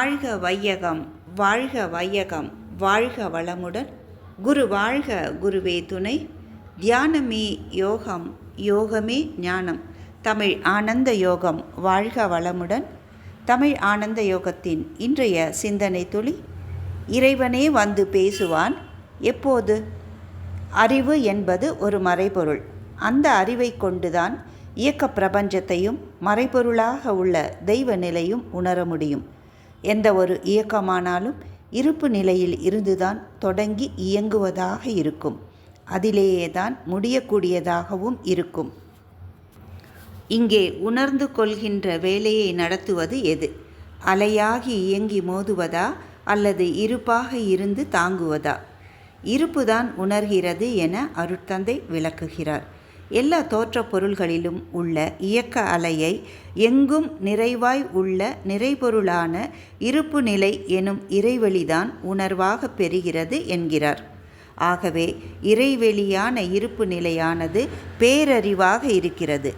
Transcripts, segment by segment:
வாழ்க வையகம், வாழ்க வையகம், வாழ்க வளமுடன். குரு வாழ்க, குருவே துணை. தியானமே யோகம், யோகமே ஞானம். தமிழ் ஆனந்த யோகம் வாழ்க வளமுடன். தமிழ் ஆனந்த யோகத்தின் இன்றைய சிந்தனை துளி. இறைவனே வந்து பேசுவான். எப்போது? அறிவு என்பது ஒரு மறைபொருள். அந்த அறிவை கொண்டுதான் இயக்க பிரபஞ்சத்தையும் மறைபொருளாக உள்ள தெய்வ நிலையும் உணர முடியும். எந்த ஒரு இயக்கமானாலும் இருப்பு நிலையில் இருந்துதான் தொடங்கி இயங்குவதாக இருக்கும். அதிலேயே தான் முடியக்கூடியதாகவும் இருக்கும். இங்கே உணர்ந்து கொள்கின்ற வேலையை நடத்துவது எது? அலையாகி இயங்கி மோதுவதா அல்லது இருப்பாக இருந்து தாங்குவதா? இருப்புதான் உணர்கிறது என அருட்தந்தை விளக்குகிறார். எல்லா தோற்ற பொருள்களிலும் உள்ள இயக்க அலையை எங்கும் நிறைவாய் உள்ள நிறைபொருளான இருப்பு நிலை எனும் இறைவெளிதான் உணர்வாக பெறுகிறது என்கிறார். ஆகவே இறைவெளியான இருப்பு நிலையானது பேரறிவாக இருக்கிறது.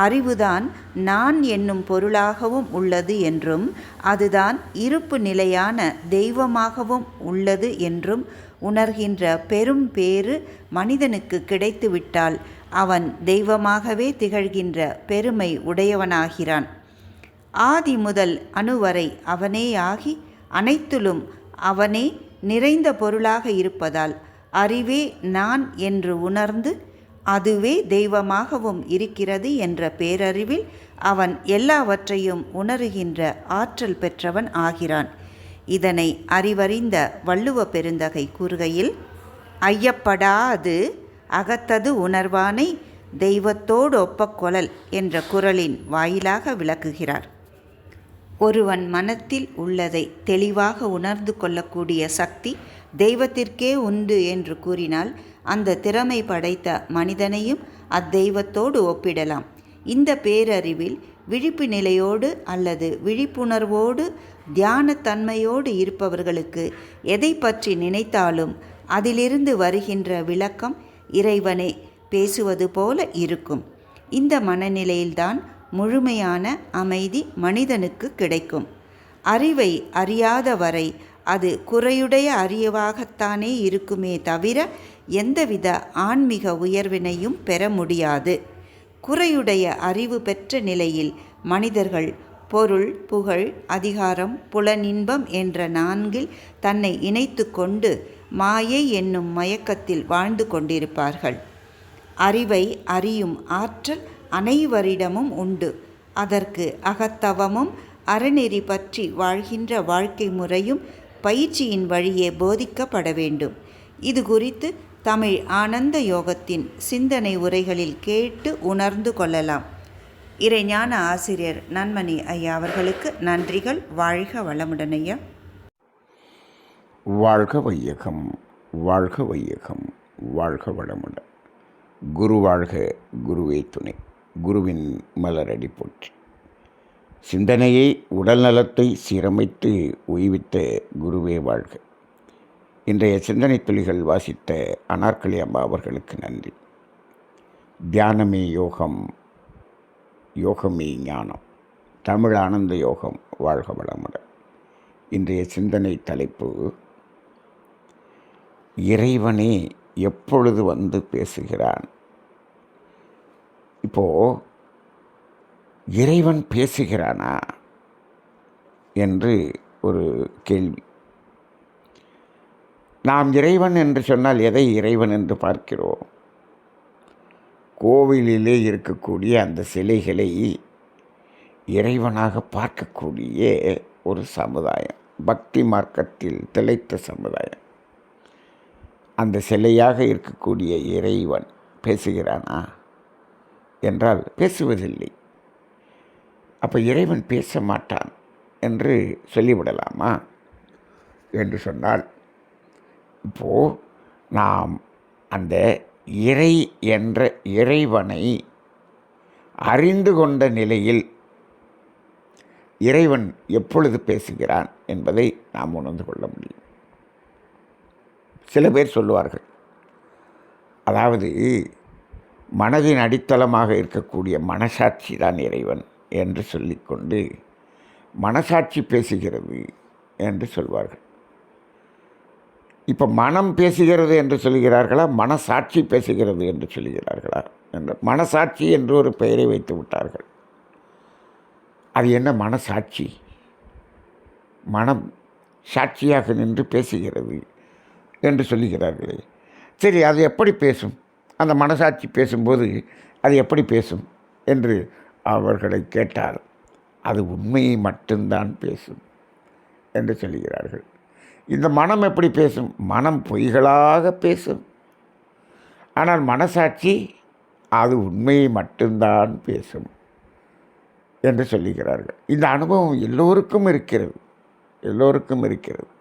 அறிவுதான் நான் என்னும் பொருளாகவும் உள்ளது என்றும் அதுதான் இருப்பு நிலையான தெய்வமாகவும் உள்ளது என்றும் உணர்கின்ற பெரும் பேறு மனிதனுக்கு கிடைத்துவிட்டால் அவன் தெய்வமாகவே திகழ்கின்ற பெருமை உடையவனாகிறான். ஆதி முதல் அணுவரை அவனேயாகி அனைத்திலும் அவனே நிறைந்த பொருளாக இருப்பதால் அறிவே நான் என்று உணர்ந்து அதுவே தெய்வமாகவும் இருக்கிறது என்ற பேரறிவில் அவன் எல்லாவற்றையும் உணருகின்ற ஆற்றல் பெற்றவன் ஆகிறான். இதனை அறிவறிந்த வள்ளுவ பெருந்தகை கூறுகையில், ஐயப்படாது அகத்தது உணர்வானை தெய்வத்தோடு ஒப்பக்கொளல் என்ற குறளின் வாயிலாக விளக்குகிறார். ஒருவன் மனத்தில் உள்ளதை தெளிவாக உணர்ந்து கொள்ளக்கூடிய சக்தி தெய்வத்திற்கே உண்டு என்று கூறினால் அந்த திறமை படைத்த மனிதனையும் அத்தெய்வத்தோடு ஒப்பிடலாம். இந்த பேரறிவில் விழிப்பு நிலையோடு அல்லது விழிப்புணர்வோடு தியானத்தன்மையோடு இருப்பவர்களுக்கு எதை பற்றி நினைத்தாலும் அதிலிருந்து வருகின்ற விளக்கம் இறைவனே பேசுவது போல இருக்கும். இந்த மனநிலையில்தான் முழுமையான அமைதி மனிதனுக்கு கிடைக்கும். அறிவை அறியாத வரை அது குறையுடைய அறிவாகத்தானே இருக்குமே தவிர எந்தவித ஆன்மீக உயர்வினையும் பெற முடியாது. குறையுடைய அறிவு பெற்ற நிலையில் மனிதர்கள் பொருள், புகழ், அதிகாரம், புலனின்பம் என்ற நான்கில் தன்னை இணைத்து கொண்டு மாயை என்னும் மயக்கத்தில் வாழ்ந்து கொண்டிருப்பார்கள். அறிவை அறியும் ஆற்றல் அனைவரிடமும் உண்டு. அதற்கு அகத்தவமும் அறநெறி பற்றி வாழ்கின்ற வாழ்க்கை முறையும் பயிற்சியின் வழியே போதிக்கப்பட வேண்டும். இது குறித்து தமிழ் ஆனந்த யோகத்தின் சிந்தனை உரைகளில் கேட்டு உணர்ந்து கொள்ளலாம். இறைஞான ஆசிரியர் நன்மணி ஐயா அவர்களுக்கு நன்றிகள். வாழ்க வளமுடன் ஐயா. வாழ்க வையகம், வாழ்க வையகம், வாழ்க வளமுடன். குரு வாழ்க, குருவே துணை. குருவின் மலரடி போற்றி. சிந்தனையை உடல் நலத்தை சீரமைத்து உய்வித்த குருவே வாழ்க. இன்றைய சிந்தனை துளிகள் வாசித்த அனார்கலி அம்மா அவர்களுக்கு நன்றி. தியானமே யோகம், யோகமே ஞானம். தமிழ் ஆனந்த யோகம் வாழ்க வளமுடன். இன்றைய சிந்தனை தலைப்பு, இறைவனே எப்பொழுது வந்து பேசுகிறான்? இப்போது இறைவன் பேசுகிறானா என்று ஒரு கேள்வி. நாம் இறைவன் என்று சொன்னால் எதை இறைவன் என்று பார்க்கிறோம்? கோவிலிலே இருக்கக்கூடிய அந்த சிலைகளை இறைவனாக பார்க்கக்கூடிய ஒரு சமுதாயம், பக்தி மார்க்கத்தில் திளைத்த சமுதாயம். அந்த சிலையாக இருக்கக்கூடிய இறைவன் பேசுகிறானா என்றால் பேசுவதில்லை. அப்போ இறைவன் பேச மாட்டான் என்று சொல்லிவிடலாமா என்று சொன்னால், இப்போது நாம் அந்த இறை என்ற இறைவனை அறிந்து கொண்ட நிலையில் இறைவன் எப்பொழுது பேசுகிறான் என்பதை நாம் உணர்ந்து கொள்ள முடியும். சில பேர் சொல்லுவார்கள், அதாவது மனதின் அடித்தளமாக இருக்கக்கூடிய மனசாட்சி தான் இறைவன் என்று சொல்லிக்கொண்டு மனசாட்சி பேசுகிறது என்று சொல்வார்கள். இப்போ மனம் பேசுகிறது என்று சொல்கிறார்களா, மனசாட்சி பேசுகிறது என்று சொல்கிறார்களா என்ற மனசாட்சி என்று ஒரு பெயரை வைத்து விட்டார்கள். அது என்ன மனசாட்சி? மனம் சாட்சியாக நின்று பேசுகிறது என்று சொல்லுகிறார்களே. சரி, அது எப்படி பேசும்? அந்த மனசாட்சி பேசும்போது அது எப்படி பேசும் என்று அவர்களை கேட்டால் அது உண்மையை மட்டும்தான் பேசும் என்று சொல்லுகிறார்கள். இந்த மனம் எப்படி பேசும்? மனம் பொய்களாக பேசும். ஆனால் மனசாட்சி அது உண்மையை மட்டும்தான் பேசும் என்று சொல்லுகிறார்கள். இந்த அனுபவம் எல்லோருக்கும் இருக்கிறது, எல்லோருக்கும் இருக்கிறது.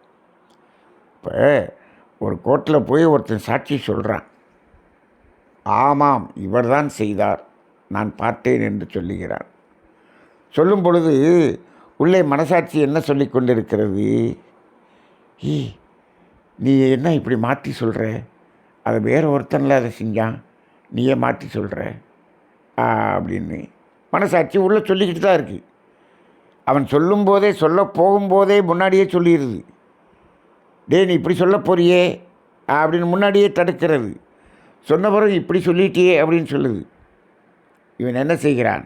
இப்போ ஒரு கோர்ட்டில் போய் ஒருத்தன் சாட்சி சொல்கிறான், ஆமாம் இவர்தான் செய்தார், நான் பார்த்தேன் என்று சொல்லுகிறான். சொல்லும் பொழுது உள்ளே மனசாட்சி என்ன சொல்லி கொண்டிருக்கிறது? நீ என்ன இப்படி மாற்றி சொல்கிற, அதை வேறு ஒருத்தனில் அதை செஞ்சான், நீயே மாற்றி சொல்கிற அப்படின்னு மனசாட்சி உள்ளே சொல்லிக்கிட்டு தான் இருக்குது. அவன் சொல்லும்போதே, சொல்ல போகும்போதே முன்னாடியே சொல்லிடுது, டே நீ இப்படி சொல்ல போறியே அப்படின்னு முன்னாடியே தடுக்கிறது. சொன்ன பிறகு இப்படி சொல்லிட்டியே அப்படின்னு சொல்லுது. இவன் என்ன செய்கிறான்?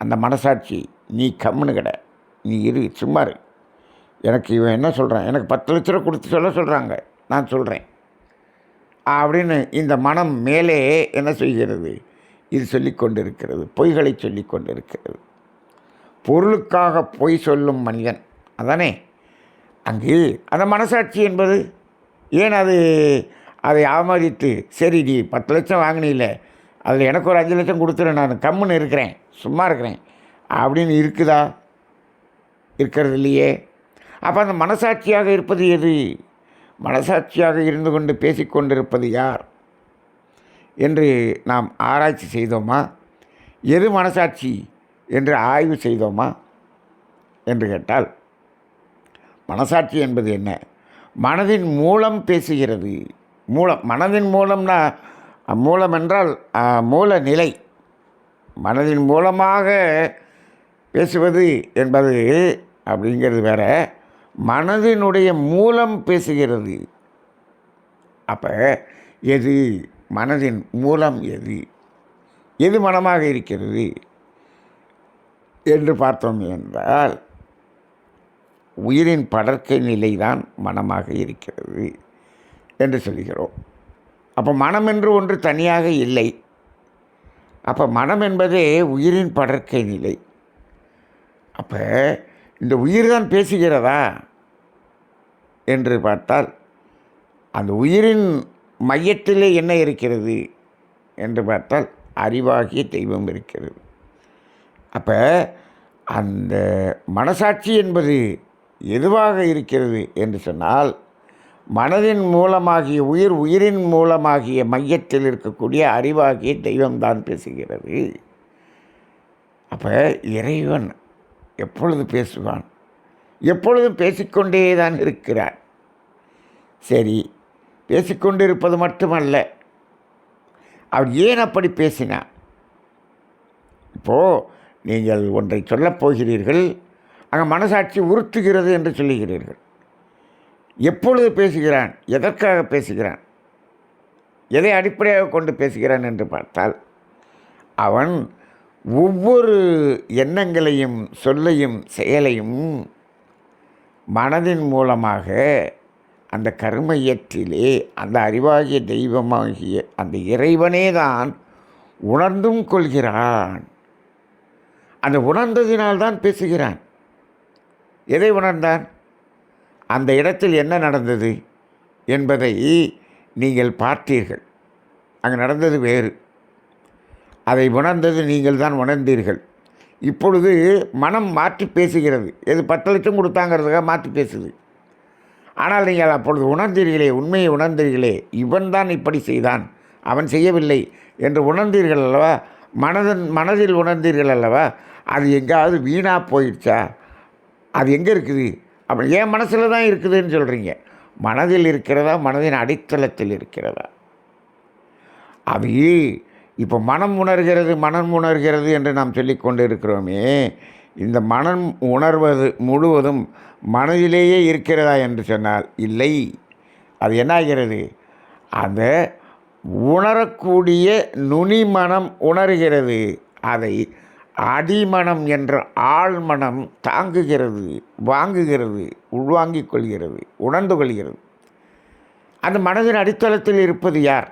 அந்த மனசாட்சி, நீ கம்முன்னு கடை, நீ இரு, சும்மா இரு, எனக்கு இவன் என்ன சொல்கிறான், எனக்கு 10 லட்ச ரூபா கொடுத்து சொல்ல சொல்கிறாங்க, நான் சொல்கிறேன் அப்படின்னு இந்த மனம் மேலே என்ன செய்கிறது? இது சொல்லி கொண்டிருக்கிறது, பொய்களை சொல்லி கொண்டிருக்கிறது. பொருளுக்காக பொய் சொல்லும் மனிதன் அதானே அங்கு அந்த மனசாட்சி என்பது. ஏன் அதை ஆமதித்து, சரி நீ 10 லட்சம் வாங்கினில்ல, அதில் எனக்கு ஒரு 5 லட்சம் கொடுத்துரு, நான் கம்முன்னு இருக்கிறேன், சும்மா இருக்கிறேன் அப்படின்னு இருக்குதா? இருக்கிறது இல்லையே. அப்போ அந்த மனசாட்சியாக இருப்பது எது? மனசாட்சியாக இருந்து கொண்டு பேசிக்கொண்டிருப்பது யார் என்று நாம் ஆராய்ச்சி செய்தோமா? எது மனசாட்சி என்று ஆய்வு செய்தோமா என்று கேட்டால், மனசாட்சி என்பது என்ன? மனதின் மூலம் பேசுகிறது. மூலம், மனதின் மூலம்னா, மூலம் என்றால் மூல நிலை. மனதின் மூலமாக பேசுவது என்பது அப்படிங்கிறது வேற, மனதினுடைய மூலம் பேசுகிறது. அப்போ எது மனதின் மூலம்? எது மனமாக இருக்கிறது என்று பார்த்தோம் என்றால், உயிரின் படர்க்கை நிலைதான் மனமாக இருக்கிறது என்று சொல்கிறோம். அப்போ மனம் என்று ஒன்று தனியாக இல்லை. அப்போ மனம் என்பதே உயிரின் படர்க்கை நிலை. அப்போ இந்த உயிர் தான் பேசுகிறதா என்று பார்த்தால், அந்த உயிரின் மையத்திலே என்ன இருக்கிறது என்று பார்த்தால் அறிவாகிய தெய்வம் இருக்கிறது. அப்போ அந்த மனசாட்சி என்பது எதுவாக இருக்கிறது என்று சொன்னால், மனதின் மூலமாகிய உயிரின் மூலமாகிய மையத்தில் இருக்கக்கூடிய அறிவாகிய தெய்வம்தான் பேசுகிறது. அப்போ இறைவன் எப்பொழுது பேசுவான்? எப்பொழுதும் பேசிக்கொண்டே தான் இருக்கிறான். சரி, பேசிக்கொண்டு இருப்பது மட்டுமல்ல, அவர் ஏன் அப்படி பேசினார்? இப்போது நீங்கள் ஒன்றை சொல்லப் போகிறீர்கள், அங்கே மனசாட்சி உறுத்துகிறது என்று சொல்லுகிறீர்கள். எப்பொழுது பேசுகிறான்? எதற்காக பேசுகிறான்? எதை அடிப்படையாக கொண்டு பேசுகிறான் என்று பார்த்தால், அவன் ஒவ்வொரு எண்ணங்களையும் சொல்லையும் செயலையும் மனதின் மூலமாக அந்த கர்மையத்திலே அந்த அறிவாகிய தெய்வமாகிய அந்த இறைவனே தான் உணர்ந்தும் கொள்கிறான். அந்த உணர்ந்ததினால்தான் பேசுகிறான். எதை உணர்ந்தான்? அந்த இடத்தில் என்ன நடந்தது என்பதை நீங்கள் பார்த்தீர்கள். அங்கே நடந்தது வேறு, அதை உணர்ந்தது நீங்கள் தான் உணர்ந்தீர்கள். இப்பொழுது மனம் மாற்றி பேசுகிறது. எது 10 லட்சம் கொடுத்தாங்கிறதுக்காக மாற்றி பேசுது. ஆனால் நீங்கள் அப்பொழுது உணர்ந்தீர்களே, உண்மையை உணர்ந்தீர்களே, இவன் தான் இப்படி செய்தான், அவன் செய்யவில்லை என்று உணர்ந்தீர்கள் அல்லவா? மனதில் உணர்ந்தீர்கள் அல்லவா? அது எங்காவது வீணாக போயிடுச்சா? அது எங்கே இருக்குது? அப்போ என் மனசில் தான் இருக்குதுன்னு சொல்கிறீங்க. மனதில் இருக்கிறதா, மனதின் அடித்தளத்தில் இருக்கிறதா? அது இப்போ மனம் உணர்கிறது என்று நாம் சொல்லி கொண்டு இருக்கிறோமே, இந்த மனம் உணர்வது முழுவதும் மனதிலேயே இருக்கிறதா என்று சொன்னால் இல்லை. அது என்ன ஆகிறது? அந்த உணரக்கூடிய நுனிமனம் உணர்கிறது. அதை அடிமனம் என்ற ஆழ்மனம் தாங்குகிறது, வாங்குகிறது, உள்வாங்கிக் கொள்கிறது, உணர்ந்து கொள்கிறது. அந்த மனதின் அடித்தளத்தில் இருப்பது யார்?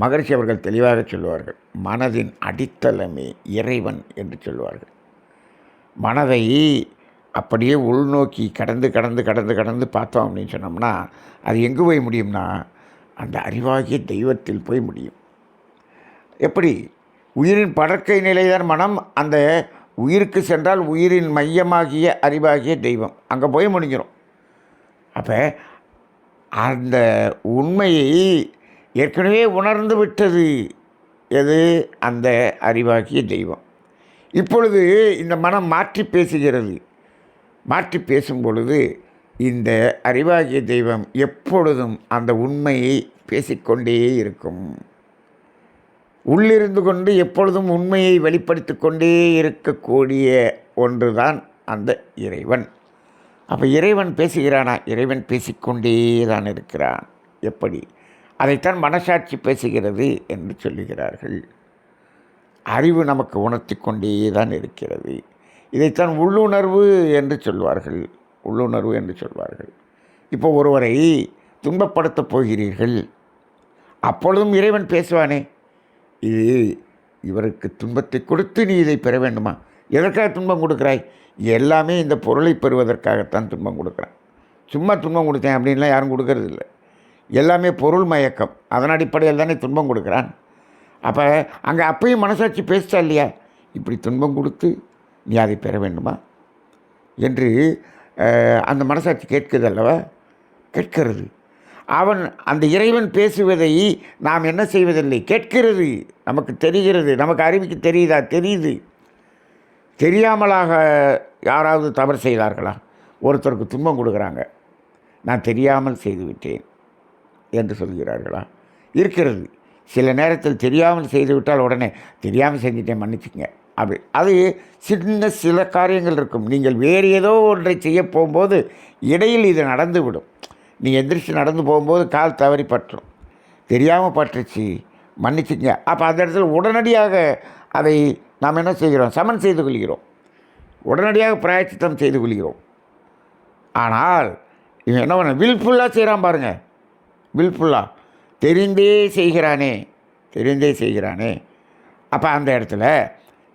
மகரிஷி அவர்கள் தெளிவாக சொல்லுவார்கள், மனதின் அடித்தளமே இறைவன் என்று சொல்லுவார்கள். மனதை அப்படியே உள்நோக்கி கடந்து கடந்து கடந்து கடந்து பார்த்தோம் அப்படின்னு சொன்னோம்னா அது எங்கே போய் முடியும்னா அந்த அறிவாகிய தெய்வத்தில் போய் முடியும். எப்படி? உயிரின் படற்கை நிலைதான் மனம். அந்த உயிருக்கு சென்றால் உயிரின் மையமாகிய அறிவாகிய தெய்வம் அங்கே போய் முடிஞ்சிடும். அப்போ அந்த உண்மையை ஏற்கனவே உணர்ந்து விட்டது எது? அந்த அறிவாகிய தெய்வம். இப்பொழுது இந்த மனம் மாற்றி பேசுகிறது. மாற்றி பேசும் பொழுது இந்த அறிவாகிய தெய்வம் எப்பொழுதும் அந்த உண்மையை பேசிக்கொண்டே இருக்கும். உள்ளிருந்து கொண்டு எப்பொழுதும் உண்மையை வெளிப்படுத்தி கொண்டே இருக்கக்கூடிய ஒன்று தான் அந்த இறைவன். அப்போ இறைவன் பேசுகிறானா? இறைவன் பேசிக்கொண்டே தான் இருக்கிறான். எப்படி? அதைத்தான் மனசாட்சி பேசுகிறது என்று சொல்லுகிறார்கள். அறிவு நமக்கு உணர்த்தி கொண்டே தான் இருக்கிறது. இதைத்தான் உள்ளுணர்வு என்று சொல்வார்கள். உள்ளுணர்வு என்று சொல்வார்கள். இப்போ ஒருவரை துன்பப்படுத்தப் போகிறீர்கள், அப்பொழுதும் இறைவன் பேசுவானே, இது இவருக்கு துன்பத்தை கொடுத்து நீ இதை பெற வேண்டுமா? எதற்காக துன்பம் கொடுக்குறாய்? எல்லாமே இந்த பொருளை பெறுவதற்காகத்தான் துன்பம் கொடுக்குறான். சும்மா துன்பம் கொடுத்தேன் அப்படின்லாம் யாரும் கொடுக்கறது இல்லை. எல்லாமே பொருள் மயக்கம். அதன் அடிப்படையில் தானே துன்பம் கொடுக்குறான். அப்போ அங்கே அப்பயும் மனசாட்சி பேசிட்டா இல்லையா? இப்படி துன்பம் கொடுத்து நீ அதை பெற வேண்டுமா என்று அந்த மனசாட்சி கேட்குது அல்லவா? கேட்கிறது. அவன் அந்த இறைவன் பேசுவதை நாம் என்ன செய்வதில்லை, கேட்கிறது. நமக்கு தெரிகிறது. நமக்கு அறிவுக்கு தெரியுதா? தெரியுது. தெரியாமலாக யாராவது தவறு செய்தார்களா? ஒருத்தருக்கு துன்பம் கொடுக்குறாங்க, நான் தெரியாமல் செய்துவிட்டேன் என்று சொல்கிறார்களா? இருக்கிறது. சில நேரத்தில் தெரியாமல் செய்துவிட்டால் உடனே தெரியாமல் செஞ்சுட்டேன் மன்னிச்சுங்க அப்படி. அது சில காரியங்கள் இருக்கும். நீங்கள் வேறு ஏதோ ஒன்றை செய்ய போகும்போது இடையில் இது நடந்துவிடும். நீ எந்திரிச்சு நடந்து போகும்போது கால் தவறி பற்றும், தெரியாமல் பற்றுச்சு மன்னிச்சுங்க. அப்போ அந்த இடத்துல உடனடியாக அதை நாம் என்ன செய்கிறோம்? சமன் செய்து கொள்கிறோம். உடனடியாக பிராயச்சித்தம் செய்து கொள்கிறோம். ஆனால் இவன் என்ன பண்ண வில்ஃபுல்லாக செய்கிறான் பாருங்கள். வில்ஃபுல்லாக தெரிந்தே செய்கிறானே. அப்போ அந்த இடத்துல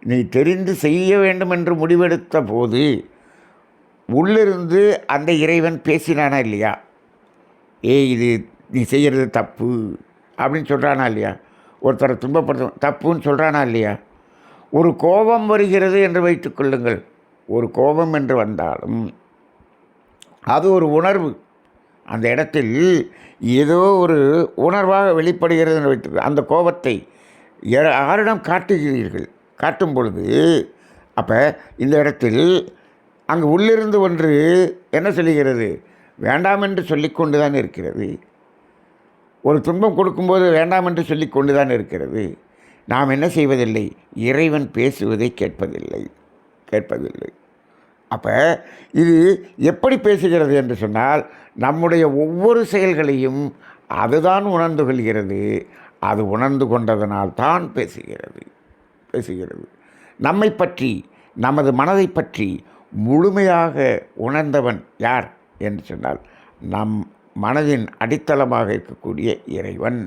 நீ தெரிந்து செய்ய வேண்டும் என்று முடிவெடுத்த போது உள்ளிருந்து அந்த இறைவன் பேசினானா இல்லையா? இது நீ செய்கிறது தப்பு அப்படின்னு சொல்கிறானா இல்லையா? ஒருத்தரை துன்பப்படுத்த தப்புன்னு சொல்கிறானா இல்லையா? ஒரு கோபம் வருகிறது என்று வைத்துக்கொள்ளுங்கள். ஒரு கோபம் என்று வந்தாலும் அது ஒரு உணர்வு. அந்த இடத்தில் ஏதோ ஒரு உணர்வாக வெளிப்படுகிறது என்று வைத்துக்கொள். அந்த கோபத்தை யாரிடம் காட்டுகிறீர்கள்? காட்டும் பொழுது அப்போ இந்த இடத்தில் அங்கே உள்ளிருந்து ஒன்று என்ன சொல்லுகிறது? வேண்டாம் என்று சொல்லிக்கொண்டு தான் இருக்கிறது. ஒரு துன்பம் கொடுக்கும்போது வேண்டாம் என்று சொல்லிக்கொண்டு தான் இருக்கிறது. நாம் என்ன செய்வதில்லை? இறைவன் பேசுவதை கேட்பதில்லை. அப்போ இது எப்படி பேசுகிறது என்று சொன்னால் நம்முடைய ஒவ்வொரு செயல்களையும் அதுதான் உணர்ந்து கொள்கிறது. அது உணர்ந்து கொண்டதனால் தான் பேசுகிறது. நம்மை பற்றி, நமது மனதை பற்றி முழுமையாக உணர்ந்தவன் யார் என்று சொன்னால் நம் மனதின் அடித்தளமாக இருக்கக்கூடிய இறைவன்.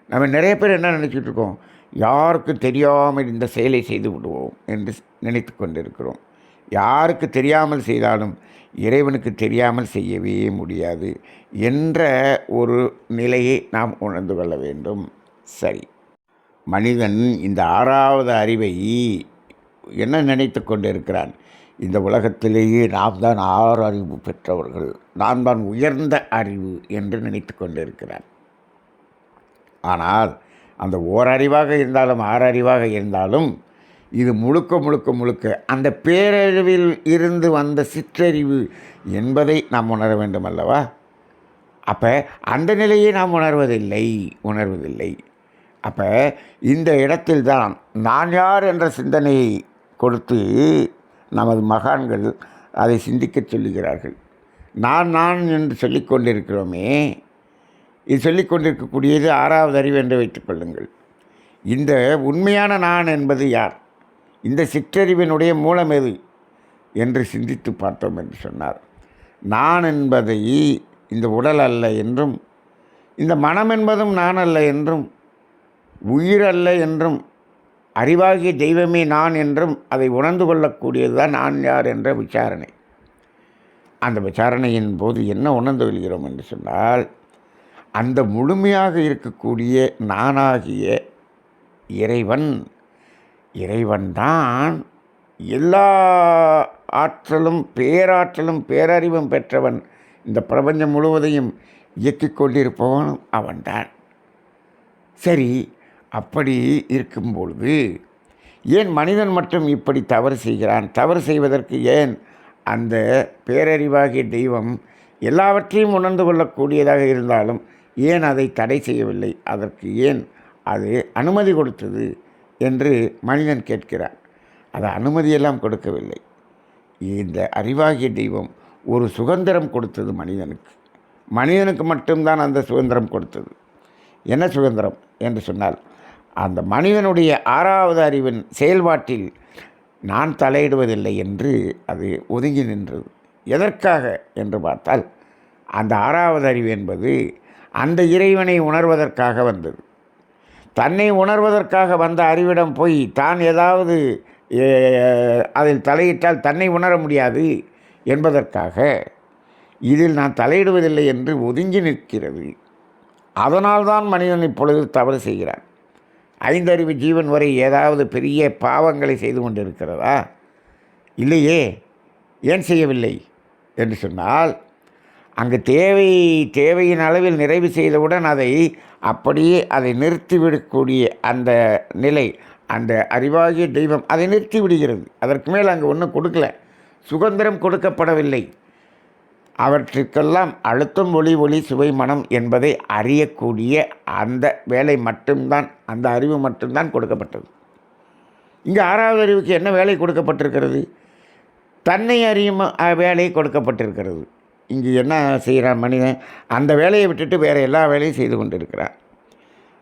நம்ம நிறைய பேர் என்ன நினச்சிட்டு இருக்கோம்? யாருக்கு தெரியாமல் இந்த செயலை செய்து விடுவோம் என்று நினைத்து கொண்டிருக்கிறோம். யாருக்கு தெரியாமல் செய்தாலும் இறைவனுக்கு தெரியாமல் செய்யவே முடியாது என்ற ஒரு நிலையை நாம் உணர்ந்து கொள்ள வேண்டும். சரி, மனிதன் இந்த 6வது அறிவை என்ன நினைத்து கொண்டு இருக்கிறான்? இந்த உலகத்திலேயே நாம் தான் 6 அறிவு பெற்றவர்கள், நான் தான் உயர்ந்த அறிவு என்று நினைத்து கொண்டு இருக்கிறான். ஆனால் அந்த ஓரறிவாக இருந்தாலும் 6 அறிவாக இருந்தாலும் இது முழுக்க அந்த பேரறிவில் இருந்து வந்த சிற்றறிவு என்பதை நாம் உணர வேண்டும் அல்லவா? அப்போ அந்த நிலையை நாம் உணர்வதில்லை. அப்போ இந்த இடத்தில்தான் நான் யார் என்ற சிந்தனையை கொடுத்து நமது மகான்கள் அதை சிந்திக்கச் சொல்லுகிறார்கள். நான் நான் என்று சொல்லிக்கொண்டிருக்கிறோமே, இது சொல்லிக்கொண்டிருக்கக்கூடியது 6வது அறிவு என்று வைத்துக்கொள்ளுங்கள். இந்த உண்மையான நான் என்பது யார்? இந்த சிற்றறிவினுடைய மூலம் எது என்று சிந்தித்து பார்த்தோம் என்று சொன்னார். நான் என்பதை இந்த உடல் அல்ல என்றும், இந்த மனம் என்பதும் நான் அல்ல என்றும், உயிர் அல்ல என்றும், அறிவாகிய தெய்வமே நான் என்றும் அதை உணர்ந்து கொள்ளக்கூடியது தான் நான் யார் என்ற விசாரணை. அந்த விசாரணையின் போது என்ன உணர்ந்து கொள்கிறோம் என்று சொன்னால், அந்த முழுமையாக இருக்கக்கூடிய நானாகிய இறைவன்தான் எல்லா ஆற்றலும் பேராற்றலும் பேரறிவும் பெற்றவன். இந்த பிரபஞ்சம் முழுவதையும் இயக்கிக் கொண்டிருப்பவனும் அவன்தான். சரி, அப்படி இருக்கும்பொழுது ஏன் மனிதன் மட்டும் இப்படி தவறு செய்கிறான்? தவறு செய்வதற்கு ஏன் அந்த பேரறிவாகிய தெய்வம் எல்லாவற்றையும் உணர்ந்து கொள்ளக்கூடியதாக இருந்தாலும் ஏன் அதை தடை செய்யவில்லை? அதற்கு ஏன் அது அனுமதி கொடுத்தது என்று மனிதன் கேட்கிறான். அது அனுமதியெல்லாம் கொடுக்கவில்லை. இந்த அறிவாகிய தெய்வம் ஒரு சுதந்திரம் கொடுத்தது மனிதனுக்கு மட்டும்தான் அந்த சுதந்திரம் கொடுத்தது. என்ன சுதந்திரம் என்று சொன்னால், அந்த மனிதனுடைய 6வது அறிவின் செயல்பாட்டில் நான் தலையிடுவதில்லை என்று அது ஒதுங்கி நின்றது. எதற்காக என்று பார்த்தால், அந்த 6வது அறிவு என்பது அந்த இறைவனை உணர்வதற்காக வந்தது. தன்னை உணர்வதற்காக வந்த அறிவிடம் போய் தான் ஏதாவது அதில் தலையிட்டால் தன்னை உணர முடியாது என்பதற்காக இதில் நான் தலையிடுவதில்லை என்று ஒதுங்கி நிற்கிறது. அதனால்தான் மனிதன் இப்பொழுது தவறு செய்கிறான். 5 அறிவு ஜீவன் வரை ஏதாவது பெரிய பாவங்களை செய்து கொண்டிருக்கிறதா? இல்லையே. ஏன் செய்யவில்லை என்று சொன்னால், அங்கு தேவையின் அளவில் நிறைவு செய்தவுடன் அப்படியே அதை நிறுத்திவிடக்கூடிய அந்த நிலை, அந்த அறிவாகிய தெய்வம் அதை நிறுத்தி விடுகிறது. அதற்கு மேல் அங்கே ஒன்றும் கொடுக்கல, சுதந்திரம் கொடுக்கப்படவில்லை. அவற்றுக்கெல்லாம் அழுத்தம், ஒளி சுவை மனம் என்பதை அறியக்கூடிய அந்த வேலை மட்டும்தான், அந்த அறிவு மட்டும்தான் கொடுக்கப்பட்டது. இங்கே 6வது அறிவுக்கு என்ன வேலை கொடுக்கப்பட்டிருக்கிறது? தன்னை அறியும் வேலை கொடுக்கப்பட்டிருக்கிறது. இங்கே என்ன செய்கிறான் மனிதன்? அந்த வேலையை விட்டுட்டு வேறு எல்லா வேலையும் செய்து கொண்டிருக்கிறான்.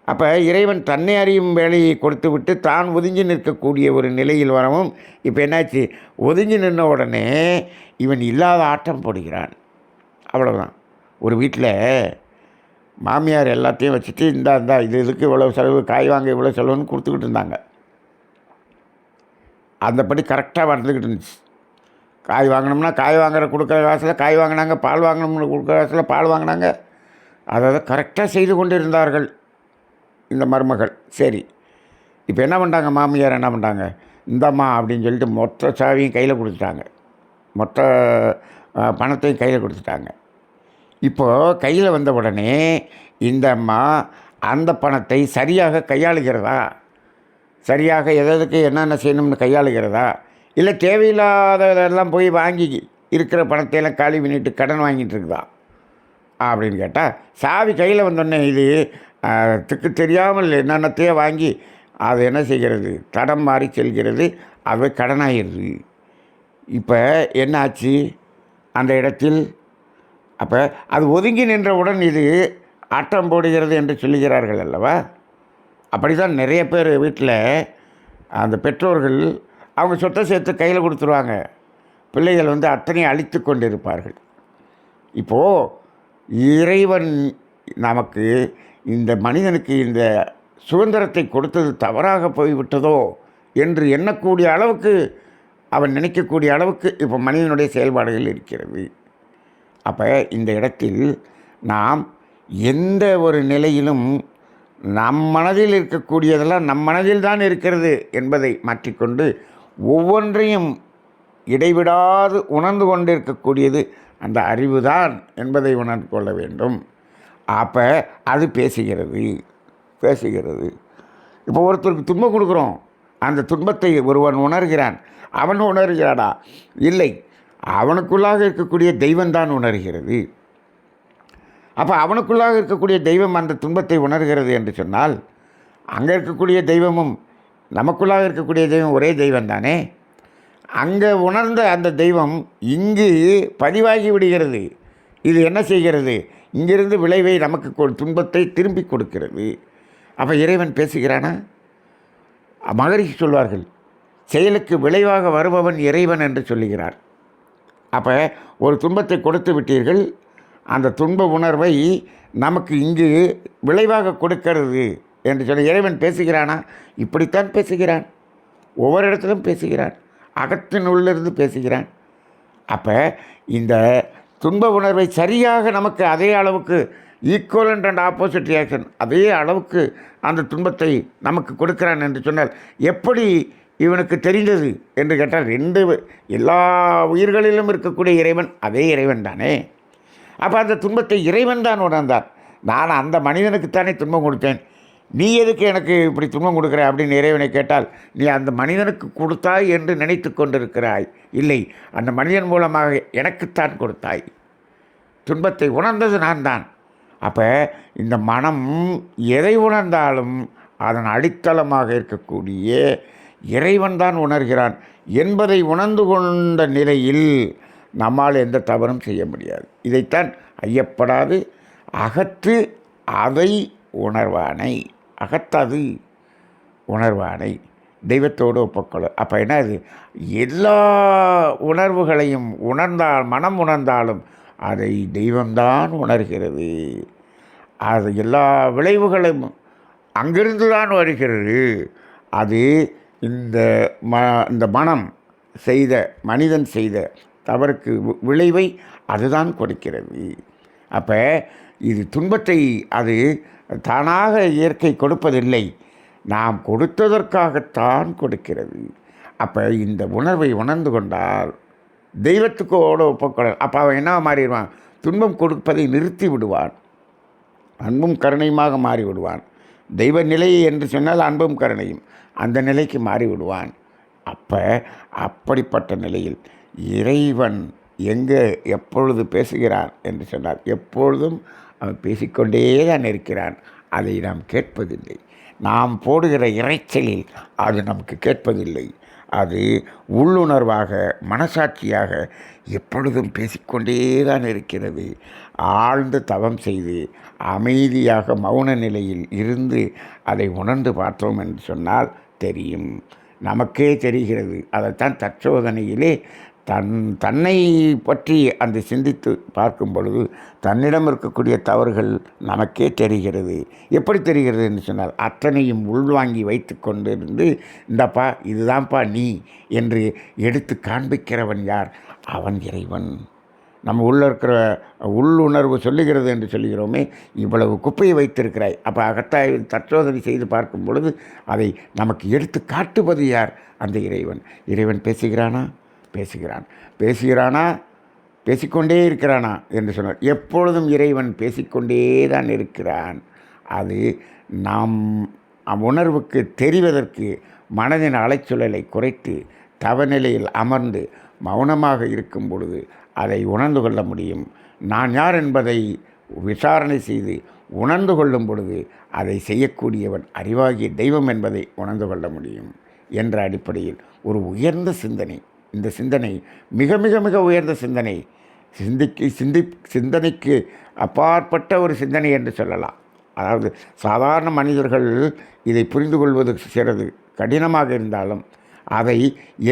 அப்போ இறைவன் தன்னை அறியும் வேலையை கொடுத்து விட்டு தான் ஒதுங்கி நிற்கக்கூடிய ஒரு நிலையில் வரவும், இப்போ என்னாச்சு? ஒதுங்கி நின்ற உடனே இவன் இல்லாத ஆட்டம் போடுகிறான். அவ்வளோதான். ஒரு வீட்டில் மாமியார் எல்லாத்தையும் வச்சுட்டு இந்தா இதுக்கு இவ்வளோ செலவு, காய் வாங்க இவ்வளோ செலவுன்னு கொடுத்துக்கிட்டு இருந்தாங்க. அந்தபடி கரெக்டாக வந்துக்கிட்டு இருந்துச்சு. காய் வாங்கினோம்னா காய் கொடுக்குற காசில் காய் வாங்கினாங்க, பால் வாங்கினோம்னு கொடுக்குற காசில் பால் வாங்கினாங்க. அதாவது கரெக்டாக செய்து கொண்டு இருந்தார்கள் இந்த மருமகள். சரி, இப்போ என்ன பண்ணிட்டாங்க? மாமியார் என்ன பண்ணிட்டாங்க? இந்தம்மா அப்படின்னு சொல்லிட்டு மொத்த சாவியும் கையில் கொடுத்துட்டாங்க, மொத்த பணத்தையும் கையில் கொடுத்துட்டாங்க. இப்போது கையில் வந்த உடனே இந்த அம்மா அந்த பணத்தை சரியாக கையாளுகிறதா? சரியாக எதுக்கு என்னென்ன செய்யணும்னு கையாளுகிறதா? இல்லை தேவையில்லாததெல்லாம் போய் வாங்கி இருக்கிற பணத்தையெல்லாம் காலி பண்ணிட்டு கடன் வாங்கிட்டு இருக்குதா அப்படின்னு கேட்டால், சாவி கையில் வந்தோடனே இது திக்கு தெரியாமல் என்னென்னத்தையே வாங்கி அது என்ன செய்கிறது? தடம் மாறி செல்கிறது, அது கடனாகிடுது. இப்போ என்ன ஆச்சு அந்த இடத்தில்? அப்போ அது ஒதுங்கி நின்றவுடன் இது ஆட்டம் போடுகிறது என்று சொல்லுகிறார்கள் அல்லவா? அப்படி தான் நிறைய பேர் வீட்டில் அந்த பெற்றோர்கள் அவங்க சொத்தை சேர்த்து கையில் கொடுத்துருவாங்க, பிள்ளைகள் அத்தனையும் அழித்து கொண்டு இருப்பார்கள். இப்போது இறைவன் நமக்கு இந்த மனிதனுக்கு இந்த சுதந்திரத்தை கொடுத்தது தவறாக போய்விட்டதோ என்று எண்ணக்கூடிய அளவுக்கு, அவன் நினைக்கக்கூடிய அளவுக்கு இப்போ மனிதனுடைய செயல்பாடுகள் இருக்கிறது. அப்போ இந்த இடத்தில் நாம் எந்த ஒரு நிலையிலும் நம் மனதில் இருக்கக்கூடியதெல்லாம் நம் மனதில் தான் இருக்கிறது என்பதை மாற்றிக்கொண்டு ஒவ்வொன்றையும் இடைவிடாது உணர்ந்து கொண்டிருக்கக்கூடியது அந்த அறிவு தான் என்பதை உணர்ந்து கொள்ள வேண்டும். அப்போ அது பேசுகிறது. இப்போ ஒருத்தருக்கு துன்பம் கொடுக்குறோம், அந்த துன்பத்தை ஒருவன் உணர்கிறான். அவன் உணர்கிறாடா? இல்லை, அவனுக்குள்ளாக இருக்கக்கூடிய தெய்வம்தான் உணர்கிறது. அப்போ அவனுக்குள்ளாக இருக்கக்கூடிய தெய்வம் அந்த துன்பத்தை உணர்கிறது என்று சொன்னால், அங்கே இருக்கக்கூடிய தெய்வமும் நமக்குள்ளாக இருக்கக்கூடிய தெய்வம் ஒரே தெய்வம் தானே. அங்கே உணர்ந்த அந்த தெய்வம் இங்கு பதிவாகி விடுகிறது. இது என்ன செய்கிறது? இங்கிருந்து விளைவை நமக்கு துன்பத்தை திரும்பி கொடுக்கிறது. அப்போ இறைவன் பேசுகிறானா? மகரிஷி சொல்வார்கள், செயலுக்கு விளைவாக வருபவன் இறைவன் என்று சொல்லுகிறார். அப்போ ஒரு துன்பத்தை கொடுத்து விட்டீர்கள், அந்த துன்ப உணர்வை நமக்கு இங்கு விளைவாக கொடுக்கிறது என்று சொல்லி இறைவன் பேசுகிறானா? இப்படித்தான் பேசுகிறான். ஒவ்வொரு இடத்திலும் பேசுகிறான். அகத்தினுள்ளிருந்து பேசுகிறான். அப்போ இந்த துன்ப உணர்வை சரியாக நமக்கு அதே அளவுக்கு ஈக்குவலண்ட் அண்ட் ஆப்போசிட் ரியாக்ஷன் அதே அளவுக்கு அந்த துன்பத்தை நமக்கு கொடுக்கிறான் என்று சொன்னால் எப்படி இவனுக்கு தெரிந்தது என்று கேட்டால் எல்லா உயிர்களிலும் இருக்கக்கூடிய இறைவன் அதே இறைவன் தானே. அப்போ அந்த துன்பத்தை இறைவன் தான் உணர்ந்தான். நான் அந்த மனிதனுக்குத்தானே துன்பம் கொடுத்தேன், நீ எதுக்கு எனக்கு இப்படி துன்பம் கொடுக்குற அப்படின்னு இறைவனை கேட்டால், நீ அந்த மனிதனுக்கு கொடுத்தாய் என்று நினைத்து கொண்டிருக்கிறாய். இல்லை, அந்த மனிதன் மூலமாக எனக்குத்தான் கொடுத்தாய். துன்பத்தை உணர்ந்தது நான் தான். அப்போ இந்த மனம் எதை உணர்ந்தாலும் அதன் அடித்தளமாக இருக்கக்கூடிய இறைவன் தான் உணர்கிறான் என்பதை உணர்ந்து கொண்ட நிலையில் நம்மால் எந்த தவறும் செய்ய முடியாது. இதைத்தான் ஐயப்படாது அகத்து அதை உணர்வானை, அகத்தது உணர்வானை தெய்வத்தோடு ஒப்புக்கொள்ள. அப்போ என்ன, அது எல்லா உணர்வுகளையும் மனம் உணர்ந்தாலும் அதை தெய்வம்தான் உணர்கிறது. அது எல்லா விளைவுகளும் அங்கிருந்து தான் வருகிறது. அது இந்த மனம் செய்த, மனிதன் செய்த தவறுக்கு விளைவை அதுதான் கொடுக்கிறது. அப்போ இது துன்பத்தை அது தானாக இயற்கை கொடுப்பதில்லை, நாம் கொடுத்ததற்காகத்தான் கொடுக்கிறது. அப்போ இந்த உணர்வை உணர்ந்து கொண்டால் தெய்வத்துக்கோடு ஒப்புக்கொள்ள. அப்போ அவன் என்ன மாறிடுவான்? துன்பம் கொடுப்பதை நிறுத்தி விடுவான், அன்பும் கருணையுமாக மாறிவிடுவான். தெய்வ நிலை என்று சொன்னால் அன்பும் கருணையும், அந்த நிலைக்கு மாறிவிடுவான். அப்போ அப்படிப்பட்ட நிலையில் இறைவன் எங்கே எப்பொழுது பேசுகிறான் என்று சொன்னார், எப்பொழுதும் அவன் பேசிக்கொண்டே தான் இருக்கிறான். அதை நாம் கேட்பதில்லை. நாம் போடுகிற இறைச்சலில் அது நமக்கு கேட்பதில்லை. அது உள்ளுணர்வாக மனசாட்சியாக எப்பொழுதும் பேசிக்கொண்டே தான் இருக்கிறது. ஆழ்ந்து தவம் செய்து அமைதியாக மௌன நிலையில் இருந்து அதை உணர்ந்து பார்த்தோம் என்று சொன்னால் தெரியும், நமக்கே தெரிகிறது. அதைத்தான் தற்சோதனையிலே தன்னை பற்றி அந்த சிந்தித்து பார்க்கும் பொழுது தன்னிடம் இருக்கக்கூடிய தவறுகள் நமக்கே தெரிகிறது. எப்படி தெரிகிறது என்று சொன்னால், அத்தனையும் உள்வாங்கி வைத்து கொண்டிருந்து இந்தப்பா இதுதான்ப்பா நீ என்று எடுத்து காண்பிக்கிறவன் யார்? அவன் இறைவன். நம்ம உள்ளே இருக்கிற உள்ளுணர்வு சொல்லுகிறது என்று சொல்லுகிறோமே, இவ்வளவு குப்பையை வைத்திருக்கிறாய். அப்போ அகத்தாய்வு தற்சோதனை செய்து பார்க்கும் பொழுது அதை நமக்கு எடுத்து காட்டுவது யார்? அந்த இறைவன். இறைவன் பேசுகிறானா? பேசுகிறானா? பேசிக்கொண்டே இருக்கிறானா என்று சொன்னார். எப்பொழுதும் இறைவன் பேசிக்கொண்டே தான் இருக்கிறான். அது நாம் உணர்வுக்கு தெரிவதற்கு மனதின் அலைச்சூழலை குறைத்து தவநிலையில் அமர்ந்து மௌனமாக இருக்கும் பொழுது அதை உணர்ந்து கொள்ள முடியும். நான் யார் என்பதை விசாரணை செய்து உணர்ந்து கொள்ளும் பொழுது அதை செய்யக்கூடியவன் அறிவாகிய தெய்வம் என்பதை உணர்ந்து கொள்ள முடியும் என்ற அடிப்படையில் ஒரு உயர்ந்த சிந்தனை. இந்த சிந்தனை மிக மிக மிக உயர்ந்த சிந்தனை. சிந்தனைக்கு அப்பாற்பட்ட ஒரு சிந்தனை என்று சொல்லலாம். அதாவது சாதாரண மனிதர்கள் இதை புரிந்து கொள்வது சிறிது கடினமாக இருந்தாலும் அதை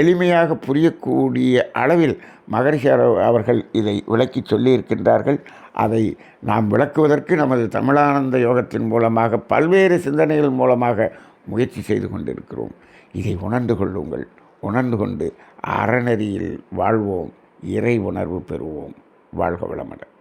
எளிமையாக புரியக்கூடிய அளவில் மகரிஷி அவர்கள் இதை விளக்கி சொல்லியிருக்கின்றார்கள். அதை நாம் விளக்குவதற்கு நமது தமிழானந்த யோகத்தின் மூலமாக பல்வேறு சிந்தனைகள் மூலமாக முயற்சி செய்து கொண்டிருக்கிறோம். இதை உணர்ந்து கொள்ளுங்கள். உணர்ந்து கொண்டு அறநெறியில் வாழ்வோம், இறை உணர்வு பெறுவோம். வாழ்க வளமுடன்.